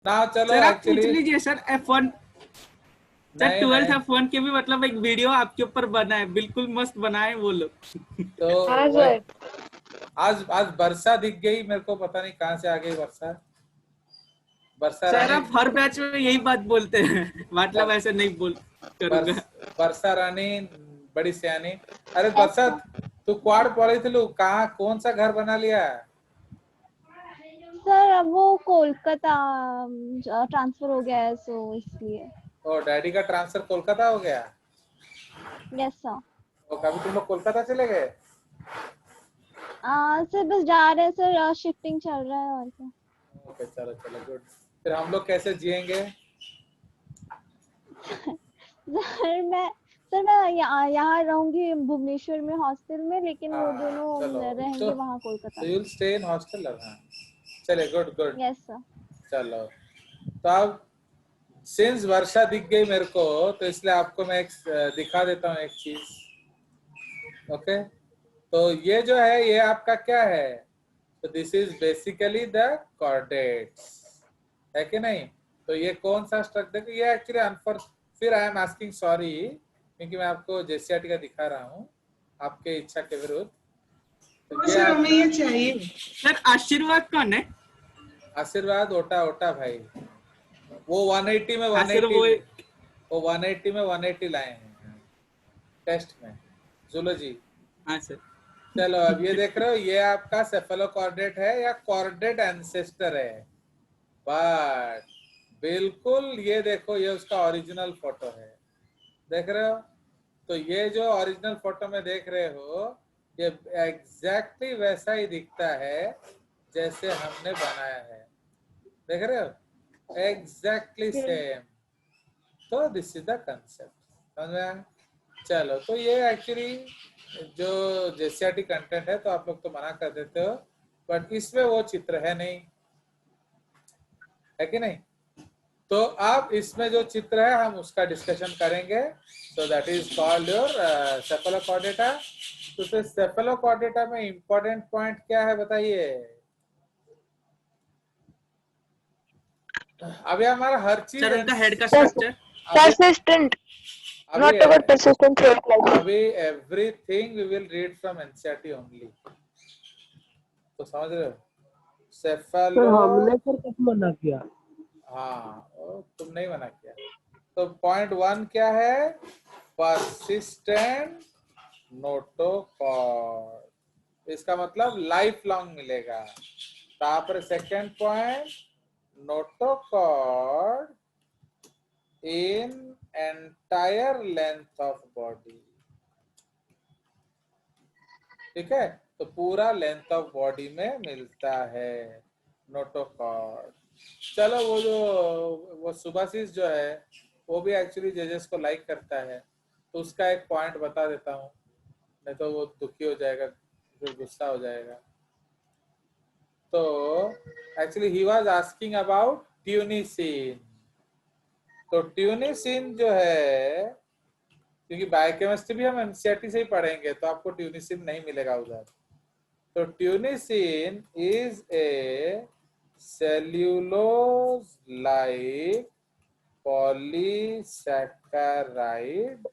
ना चलो सर आप पूछ एक्चुअली लीजिए सर F1 सर नहीं 12th नहीं F1 के भी मतलब एक वीडियो आपके ऊपर बना है, बिल्कुल मस्त बनाए वो लोग। तो हाँ वही सर। आज आज वर्षा दिख गई मेरे को, पता नहीं कहाँ से आ गई वर्षा। वर्षा सर रानी। आप हर बैच में यही बात बोलते हैं, मतलब बर, ऐसे नहीं बोल बरस, करूंगा। वर्षा रानी बड़ी सियानी। अरे वर्षा, ऐसा तू क्वाड पढ़ी थी लू, कहाँ कौन सा घर बना लिया? सर, अब वो कोलकाता ट्रांसफर हो गया है, सो इसलिए। और डैडी का ट्रांसफर कोलकाता हो गया? Yes sir. तो कभी तुम लोग कोलकाता चले गए? सर बस जा रहे हैं सर, शिफ्टिंग चल रहा है और क्या। ओके चलो चलो गुड। फिर हम लोग कैसे जिएंगे? सर मैं यहाँ रहूंगी भुवनेश्वर में हॉस्टल में, लेकिन वो हाँ दोनों चलो। रहेंगे वहाँ कोलकाता तो में। You'll stay in hostel. हाँ चले, गुड गुड। Yes sir. चलो, तो अब सिंस वर्षा दिख गई मेरे को, तो इसलिए आपको मैं एक दिखा देता हूँ एक चीज। ओके, तो ये जो है ये आपका क्या है? तो this is basically the coordinates, है कि नहीं? तो ये कौन सा स्ट्रक्चर, देखो ये एक्चुअली अनफॉर, फिर आई एम आस्किंग सॉरी, क्योंकि मैं आपको जेसीआरटी का दिखा रहा हूँ आपके इच्छा के विरुद्ध। तो ये सर आप, हमें ये चाहिए। सर आशीर्वाद कौन है? आशीर्वाद ओटा ओटा भाई, वो 180 में हाँ सर 180, वो। वो 180 में 180 लाए हैं टेस्ट में, जूलॉजी। हाँ सर। चलो अब ये देख रहे हो, ये आपका सेफेलोकॉर्डेट है या कॉर्डेट एंसेस्टर है, बट बिल्कुल ये देखो, ये उसका ओरिजिनल फोटो है, देख रहे हो? तो ये जो ओरिजिनल फोटो में देख रहे हो, ये एग्जैक्टली वैसा ही दिखता है जैसे हमने बनाया है, देख रहे हो? Exactly same. तो दिस इज द कंसेप्ट, समझ में आया? चलो, तो ये एक्चुअली जो जेसीआरटी कंटेंट है, तो आप लोग तो मना कर देते हो, बट इसमें वो चित्र है नहीं, है कि नहीं? तो आप इसमें जो चित्र है हम उसका डिस्कशन करेंगे। So that is called your Cephalochordata. तो फिर सेफेलोकॉर्डेटा में इंपॉर्टेंट पॉइंट क्या है बताइए? अभी हमारा हर चीज सर उनका हेड का सर स्ट्रक्चर। अभी persistent, अभी not about persistent throughout life. अभी everything we will read from NCERT only, तो समझ रहे हो? सर सेफेलो, हमने सर कब मना किया? हाँ तुम नहीं मना किया। तो पॉइंट 1 क्या है? परसिस्टेंट नोटोकॉर्ड, इसका मतलब लाइफ लॉन्ग मिलेगा। तापर second point, notochord in entire length of body, ठीक है? तो पूरा लेंथ ऑफ बॉडी में मिलता है नोटोकॉर्ड। चलो, वो सुभाषिस जो है वो भी एक्चुअली जजेस को लाइक करता है, तो उसका एक पॉइंट बता देता हूँ, नहीं तो वो दुखी हो जाएगा, फिर गुस्सा हो जाएगा। तो actually he was asking about ट्यूनिसिन। तो ट्यूनिसिन जो है, क्योंकि बायोकेमिस्ट्री भी हम एनसीईआरटी से ही पढ़ेंगे, तो आपको ट्यूनिसिन नहीं मिलेगा उधर। तो ट्यूनिसिन is a cellulose like polysaccharide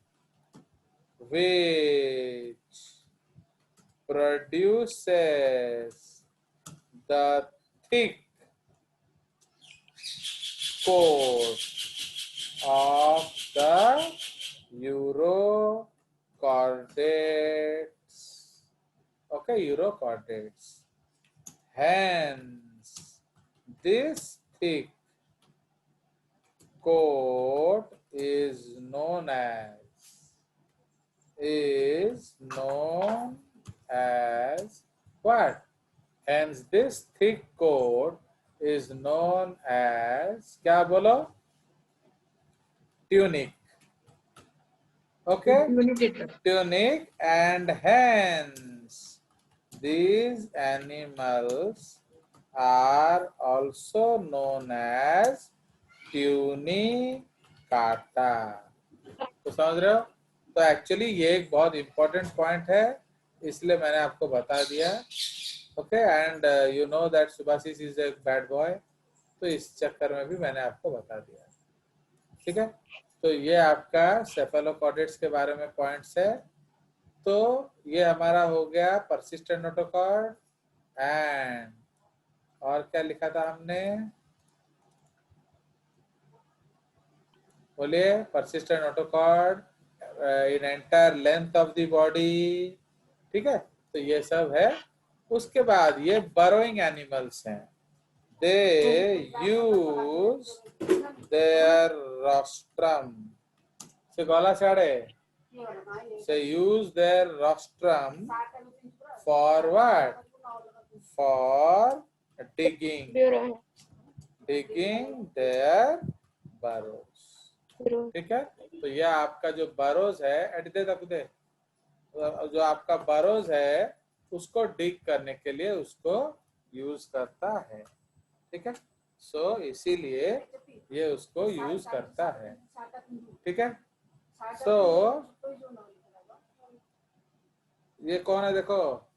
which produces the thick coat of the urochordates. Okay, urochordates. Hence, this thick coat is known as what? Hence this thick coat is known as, क्या बोलो? Tunic. Okay, tunic, and hence these animals are also known as Tunicata. तो समझ रहे हो? तो actually ये एक बहुत इंपॉर्टेंट पॉइंट है, इसलिए मैंने आपको बता दिया। Okay, and you know that Subhashis is a bad boy, तो इस चक्कर में भी मैंने आपको बता दिया। ठीक है, तो ये आपका सेफेलोकॉर्डेट्स के बारे में पॉइंट्स है। तो ये हमारा हो गया परसिस्टेंट नोटोकॉर्ड। एंड और क्या लिखा था हमने, बोलिए, persistent notochord in entire length of the body. ठीक है, तो ये सब है। उसके बाद ये बरोइंग एनिमल्स हैं। दे यूज देयर rostrum से गला छाड़े से use their rostrum for what? For digging their burrows। ठीक है, तो यह आपका जो burrows है, एडिटे तक दे, जो आपका burrows है उसको डिग करने के लिए उसको यूज करता है। ठीक है, सो इसीलिए ये उसको यूज करता है। ठीक है, सो ये कौन है देखो,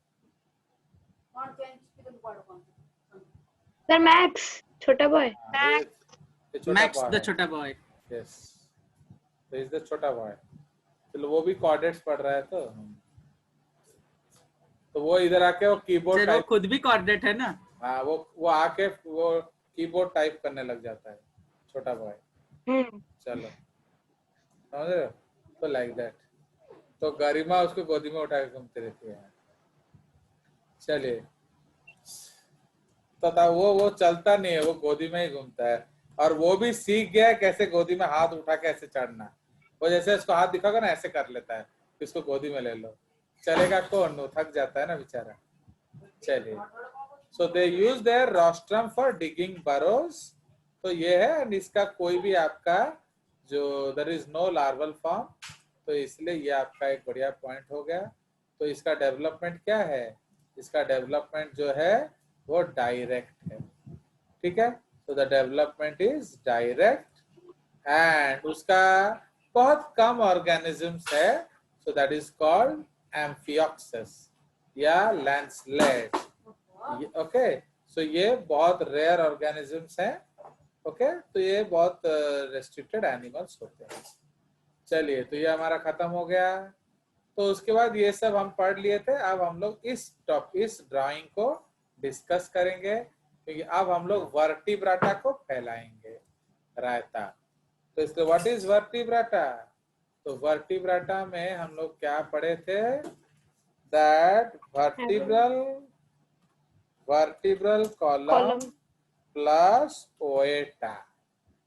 सर मैक्स छोटा बॉय। मैक्स द छोटा बॉय। यस, तो इज द छोटा बॉय। चलो वो भी कोऑर्डिनेट्स पढ़ रहा है, तो वो इधर आके वो कीबोर्ड सर वो खुद भी कोऑर्डिनेट है ना। हाँ, वो आके वो कीबोर्ड टाइप करने लग जाता है, छोटा बॉय। चलो, समझ रहे हो? तो लाइक दैट, तो गरिमा उसको गोदी में उठा के घूमती रहती है। चलिए, तो वो चलता नहीं है, वो गोदी में ही घूमता है। और वो भी सीख गया है कैसे गोदी में हाथ उठा के ऐसे चढ़ना। वो जैसे उसको हाथ दिखागा ना, ऐसे कर लेता है, इसको गोदी में ले लो। चलेगा कौन, वो थक जाता है ना बेचारा। चलिए, so they use their rostrum for digging burrows। तो ये है, इसका कोई भी आपका जो there is no larval form, तो इसलिए ये आपका एक बढ़िया पॉइंट हो गया। तो इसका डेवलपमेंट क्या है, इसका डेवलपमेंट जो है वो डायरेक्ट है। ठीक है, तो the development is direct and उसका बहुत कम ऑर्गेनिजम्स है, so that is called amphioxus या लैंसलेट। ओके, सो ये बहुत रेयर ऑर्गेनिजम्स हैं। ओके, तो ये बहुत रेस्ट्रिक्टेड एनिमल्स होते हैं। चलिए, तो ये हमारा खत्म हो गया। तो उसके बाद ये सब हम पढ़ लिए थे। अब हम लोग इस ड्राइंग को डिस्कस करेंगे, क्योंकि अब हम लोग वर्टिब्राटा को फैलाएंगे, रायता। तो इसलिए व्हाट इज वर्टिब्राटा, तो वर्टिब्राटा में हम लोग क्या पढ़े थे, दैट वर्टिब्रल कॉलम प्लस ओएटा।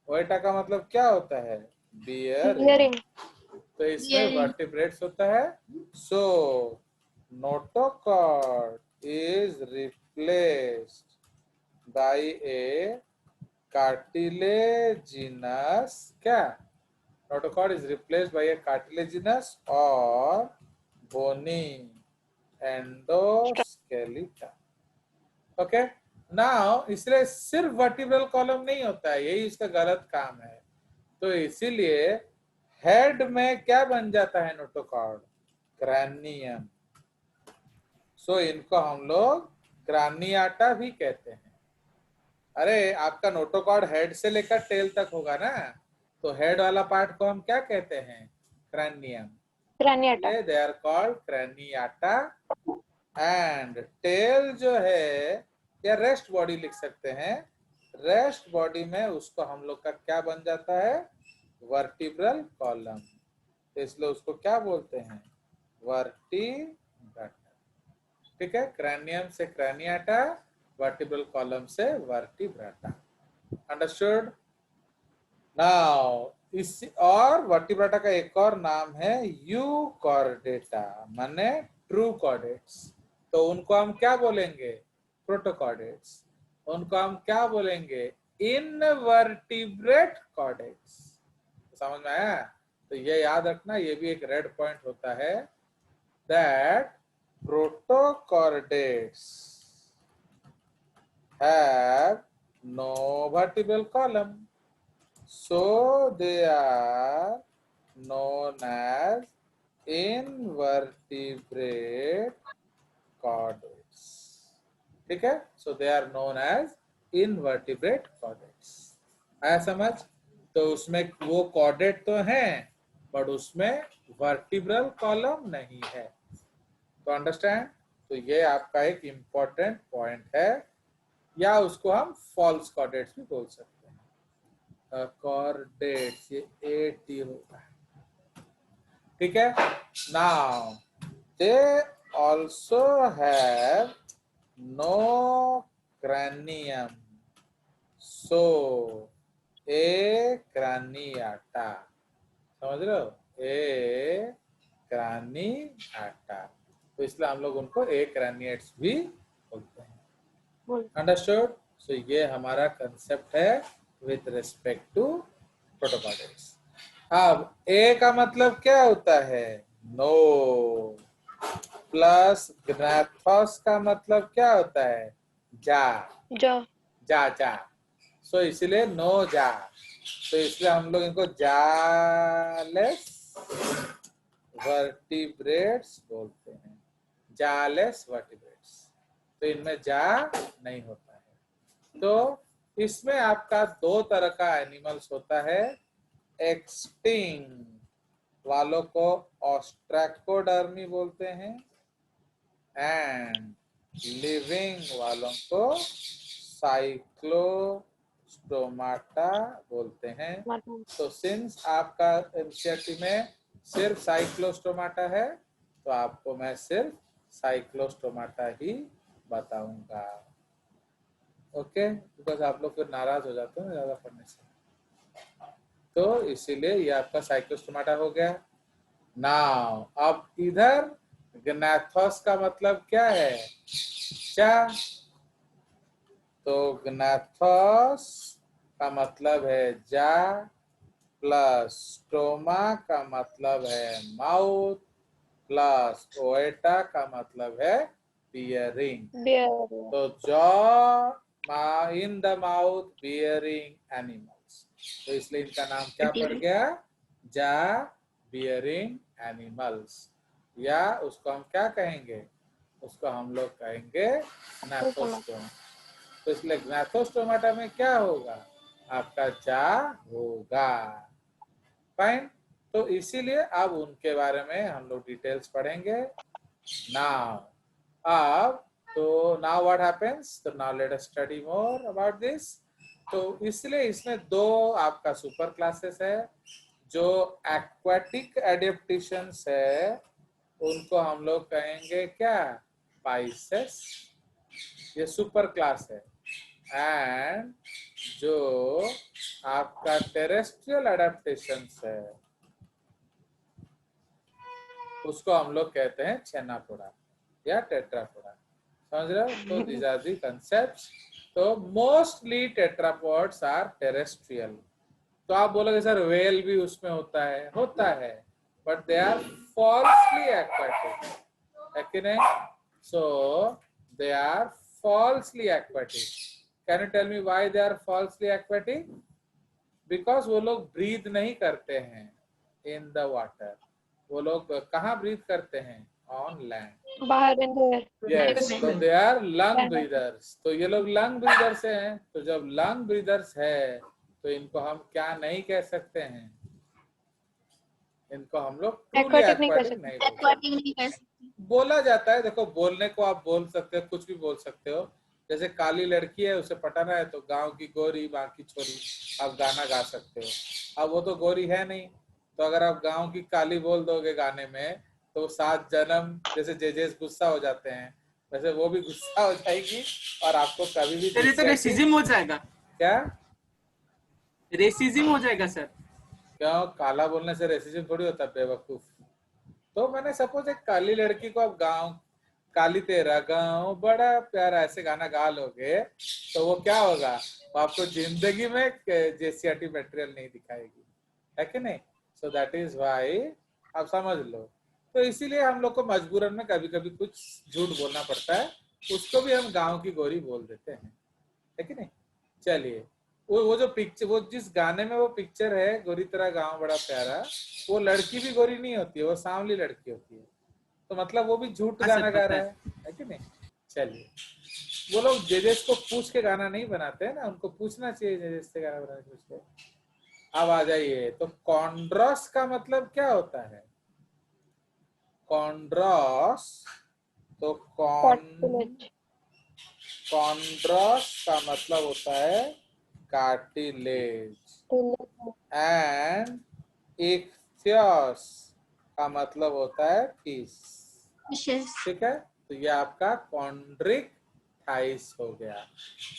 ओएटा का मतलब क्या होता है, बियरिंग। तो इसमें वर्टिब्रेट्स होता है। So notochord is replaced by a cartilaginous, क्या, notochord is replaced by a cartilaginous और बोनी एंडोस्केलेटन। ओके, नाउ इसलिए सिर्फ वर्टिब्रल कॉलम नहीं होता है, यही इसका गलत काम है। तो इसीलिए हेड में क्या बन जाता है नोटोकॉर्ड, क्रैनियम। सो इनको हम लोग क्रैनियाटा भी कहते हैं। अरे आपका नोटोकॉर्ड हेड से लेकर टेल तक होगा ना, तो हेड वाला पार्ट को हम क्या कहते हैं, cranium. They are called craniata. And tail जो है, या रेस्ट बॉडी लिख सकते हैं, रेस्ट बॉडी में उसको हम लोग का क्या बन जाता है, वर्टिब्रल कॉलम। तो इसलिए उसको क्या बोलते हैं, वर्टिब्राटा। ठीक है, क्रैनियम से क्रैनियाटा, वर्टिब्रल कॉलम से वर्टिब्राटा। अंडरस्टूड। नाउ इस और वर्टिब्राटा का एक और नाम है यूकॉर्डेटा, माने ट्रू कॉर्डेट्स। तो उनको हम क्या बोलेंगे, प्रोटोकॉर्डेट्स। उनको हम क्या बोलेंगे, इनवर्टिब्रेट कॉर्डेट्स। समझ में आया? तो ये याद रखना, ये भी एक रेड पॉइंट होता है, that protochordates have no vertebral column, so they are known as invertebrate chordates। ठीक है, so they are known as invertebrate chordates. आया समझ? तो उसमें वो कॉर्डेट तो हैं बट उसमें वर्टिब्रल कॉलम नहीं है। तो अंडरस्टैंड? तो ये आपका एक इंपॉर्टेंट पॉइंट है, या उसको हम फॉल्स कॉर्डेट्स भी बोल सकते हैं। कॉर्डेट्स ये AT होता है, ठीक है। Now they also have no cranium, so a craniata, समझ रहे हो? ए craniata, तो इसलिए हम लोग उनको ए craniates भी बोलते हैं। अंडरस्टूड? सो ये हमारा कंसेप्ट है विथ रिस्पेक्ट टू प्रोटोकॉर्डेट्स। अब ए का मतलब क्या होता है? नो, प्लस ग्नाथोस का मतलब क्या होता है? जा, जा जा जा। सो इसलिए नो जा, तो इसलिए हम लोग इनको जालेस वर्टिब्रेट्स बोलते हैं। जालेस वर्टिब्रेट्स, तो इनमें जा नहीं होता है। तो इसमें आपका दो तरह का एनिमल्स होता है। एक्सटिंक्ट वालों को ऑस्ट्रैकोडर्मी बोलते हैं एंड लिविंग वालों को साइक्लोस्टोमाटा बोलते हैं। तो सिंस आपका एनसीईआरटी में सिर्फ साइक्लोस्टोमाटा है, तो आपको मैं सिर्फ साइक्लोस्टोमाटा ही बताऊंगा। ओके, बिकॉज आप लोग फिर नाराज हो जाते हैं ज्यादा पढ़ने से, तो इसीलिए ये आपका साइक्लोस्टोमाटा हो गया। नाउ अब इधर ग्नाथोस का मतलब क्या है? क्या? तो ग्नाथोस का मतलब है जा, प्लस स्टोमा का मतलब है माउथ, प्लस ओएटा का मतलब है बियरिंग। तो jaw in the mouth bearing animals, तो इसलिए इनका नाम क्या पड़ गया? जा बियरिंग एनिमल्स, या उसको हम क्या कहेंगे? उसको हम लोग कहेंगे ग्नाथोस्टोमा। तो इसलिए ग्नाथोस्टोमाटा में क्या होगा? आपका जा होगा। फाइन, तो इसीलिए अब उनके बारे में हम लोग डिटेल्स पढ़ेंगे। नाउ अब तो नाउ व्हाट हैपेंस, तो now let us study more about this. तो इसलिए इसमें दो आपका सुपर क्लासेस है। जो एक्वाटिक एडेप्टेशंस है उनको हम लोग कहेंगे क्या? पाइसेस, ये सुपर क्लास है। एंड जो आपका टेरेस्ट्रियल एडेप्टेशंस है उसको हम लोग कहते हैं छेनापोडा या टेट्रापोडा। समझ रहे हो? तो दीज आर दी कंसेप्ट्स। तो मोस्टली टेट्रापोड्स आर टेरेस्ट्रियल। तो आप बोलोगे सर वेल भी उसमें होता है, but they are falsely aquatic, है कि नहीं? So they are falsely aquatic. Can you tell me why they are falsely aquatic? Because वो लोग ब्रीथ नहीं करते हैं इन द वाटर। वो लोग कहाँ ब्रीथ करते हैं? ऑन लैंड, बाहर इन द यस। तो दे आर लंग ब्रीदर्स। तो ये लोग लंग ब्रीदर्स हैं। तो जब लंग ब्रीदर्स है तो इनको हम क्या नहीं कह सकते हैं? इनको हम लोग ट्रूली Aquatic नहीं कह एक्वाटिक सकते। नहीं बोल सकते। बोला जाता है, देखो बोलने को आप बोल सकते हो, कुछ भी बोल सकते हो। जैसे काली लड़की है उसे पटाना है तो गांव की गोरी बाकी छोरी, आप गाना गा सकते हो। अब वो तो गोरी है नहीं, तो अगर आप गांव की काली बोल दोगे गाने में तो 7 जन्म, जैसे जेजेस गुस्सा हो जाते हैं वैसे वो भी गुस्सा हो जाएगी और आपको कभी भी सर ये तो रेसिज्म हो जाएगा। क्या रेसिज्म हो जाएगा सर? क्यों? काला बोलने से रेसिज्म थोड़ी होता है बेवकूफ। तो मैंने सपोज एक काली लड़की को आप गांव, काली तेरा गांव बड़ा प्यारा, ऐसे गाना गा लोगे तो वो क्या होगा? वो आपको जिंदगी में जेसीआरटी मटेरियल नहीं दिखाएगी, है कि नहीं? सो दैट इज व्हाई, आप समझ लो। तो इसीलिए हम लोग को मजबूरन में कभी कभी कुछ झूठ बोलना पड़ता है, उसको भी हम गांव की गोरी बोल देते हैं, है कि नहीं? चलिए, वो जो पिक्चर, वो जिस गाने में वो पिक्चर है गोरी तेरा गांव बड़ा प्यारा, वो लड़की भी गोरी नहीं होती है, वो सांवली लड़की होती है। तो मतलब वो भी झूठ गाना गा रहा है कि नहीं? चलिए, वो लोग जेजेस को पूछ के गाना नहीं बनाते हैं ना, उनको पूछना चाहिए जेजेस से गाना बनाने पूछ के। अब आ जाइए, तो कॉन्ड्रॉस का मतलब क्या होता है? कॉन्ड्रॉस, तो कार्टिलेज। कॉन्ड्रॉस का मतलब होता है कार्टिलेज, एंड इक्थियस का मतलब होता है फिश। ठीक है, तो ये आपका कॉन्ड्रिक थाइस हो गया।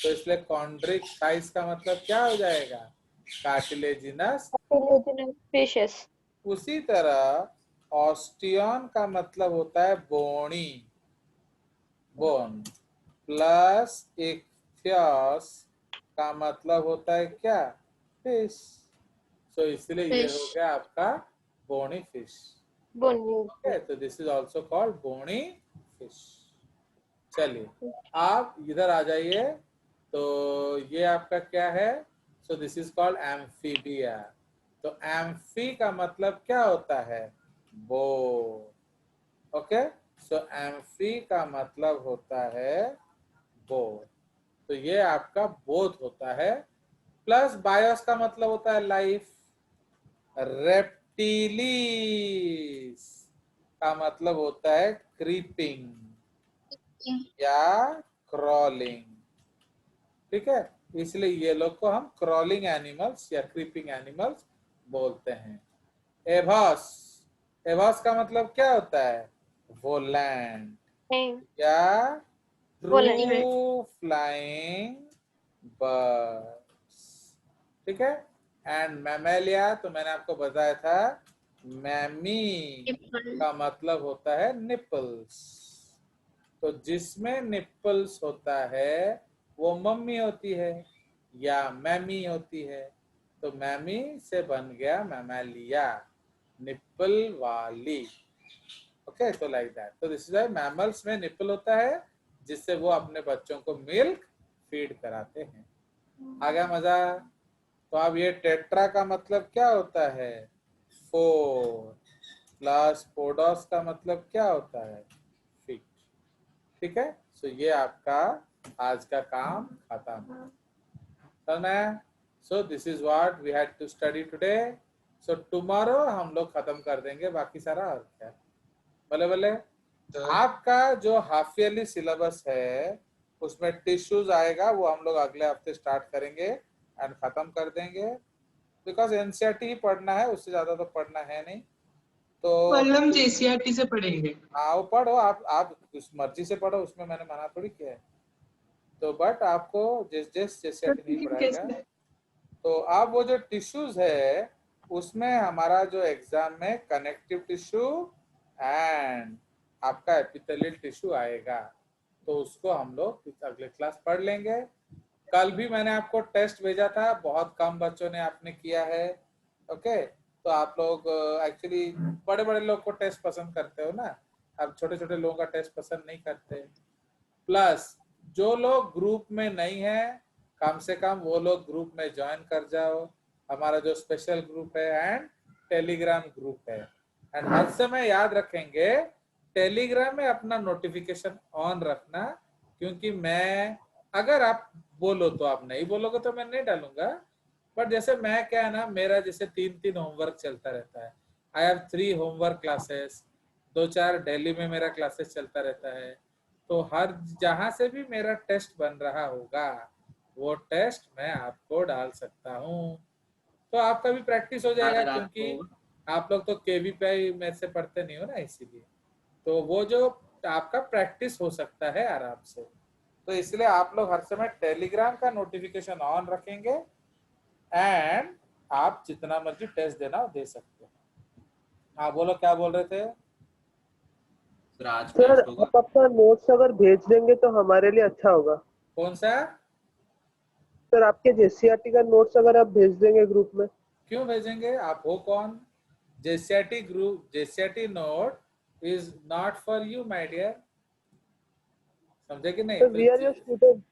तो इसलिए कॉन्ड्रिक थाइस का मतलब क्या हो जाएगा? कार्टिलेजिनस। फिशेस। उसी तरह ऑस्टियन का मतलब होता है बोनी, बोन, प्लस इक्थियस का मतलब होता है क्या? फिश। तो इसलिए ये हो गया आपका बोनी फिश। बोनी। ओके, तो this is also called bony fish. चलिए, आप इधर आ जाइए। तो ये आपका क्या है? सो दिस इज कॉल्ड एम्फीबिया। तो एम्फी का मतलब क्या होता है? बो। ओके, सो एम्फी का मतलब होता है बो। तो ये आपका बोथ होता है। प्लस बायोस का मतलब होता है लाइफ। रेप्टिलीज का मतलब होता है क्रीपिंग या क्रॉलिंग। ठीक है, इसलिए ये लोग को हम क्रॉलिंग एनिमल्स या क्रीपिंग एनिमल्स बोलते हैं। एभास, एभास का मतलब क्या होता है? वोलैंड या वोलेंट। True flying birds. ठीक है, एंड मैमेलिया, तो मैंने आपको बताया था मैमी का मतलब होता है निपल्स। तो जिसमें निपल्स होता है वो मम्मी होती है या मैमी होती है। तो मैमी से बन गया मैमेलिया, निप्पल वाली। ओके, तो लाइक दैट। तो दिस इज मैमल्स में निप्पल होता है जिससे वो अपने बच्चों को मिल्क फीड कराते हैं। आ गया मजा? तो अब ये टेट्रा का मतलब क्या होता है? फोर, प्लस पोडोस का मतलब क्या होता है? फिट। ठीक है, सो ये आपका आज का काम खत्म। समझ में? So this is what we had to study today. So tomorrow हम लोग खत्म कर देंगे बाकी सारा। और क्या बोले बोले? आपका जो हाफ ईयरली सिलेबस है उसमें टिश्यूज आएगा, वो हम लोग अगले हफ्ते स्टार्ट करेंगे एंड खत्म कर देंगे। बिकॉज एनसीईआरटी ही पढ़ना है, उससे ज्यादा तो पढ़ना है नहीं। तो कल हम जेसीईआरटी से पढ़ेंगे। हाँ, वो पढ़ो, आप उस मर्जी से पढ़ो, उसमें मैंने मना थोड़ी किया है। तो बट आपको जैसे नहीं पढ़ाएगा। तो आप वो जो टिश्यूज है उसमें हमारा जो एग्जाम में कनेक्टिव टिश्यू एंड आपका एपिथेलियल टिश्यू आएगा, तो उसको हम लोग अगले क्लास पढ़ लेंगे। कल भी मैंने आपको टेस्ट भेजा था, बहुत कम बच्चों ने आपने किया है। ओके, तो आप लोग एक्चुअली बड़े बड़े लोग को टेस्ट पसंद करते हो ना, आप छोटे छोटे लोगों का टेस्ट पसंद नहीं करते। प्लस जो लोग ग्रुप में नहीं है, कम से कम वो लोग ग्रुप में ज्वाइन कर जाओ। हमारा जो स्पेशल ग्रुप है एंड टेलीग्राम ग्रुप है। एंड हर समय याद रखेंगे टेलीग्राम में अपना नोटिफिकेशन ऑन रखना, क्योंकि मैं, अगर आप बोलो तो, आप नहीं बोलोगे तो मैं नहीं डालूंगा। बट जैसे मैं क्या है ना, मेरा जैसे 3 होमवर्क चलता रहता है। I have 3 homework classes, 2-4 Delhi में मेरा क्लासेस चलता रहता है। तो हर जहां से भी मेरा टेस्ट बन रहा होगा वो टेस्ट मैं आपको डाल सकता हूँ। तो आपका भी प्रैक्टिस हो जाएगा, क्योंकि आप लोग तो केवीपीआई में से पढ़ते नहीं हो ना, इसीलिए। तो वो जो आपका प्रैक्टिस हो सकता है आराम से। तो इसलिए आप लोग हर समय टेलीग्राम का नोटिफिकेशन ऑन रखेंगे एंड आप जितना मर्जी टेस्ट देना हो दे सकते हैं। हाँ बोलो, क्या बोल रहे थे? सर आज सर टेस्ट होगा? आप अपना नोट्स अगर भेज देंगे तो हमारे लिए अच्छा होगा। कौन सा? सर आपके जेसीईआरटी का नोट्स अगर आप भेज देंगे ग्रुप में। क्यों भेजेंगे? आप हो कौन? JCERT group, JCERT note is not for you my dear. समझे कि नहीं? Sir we are your student.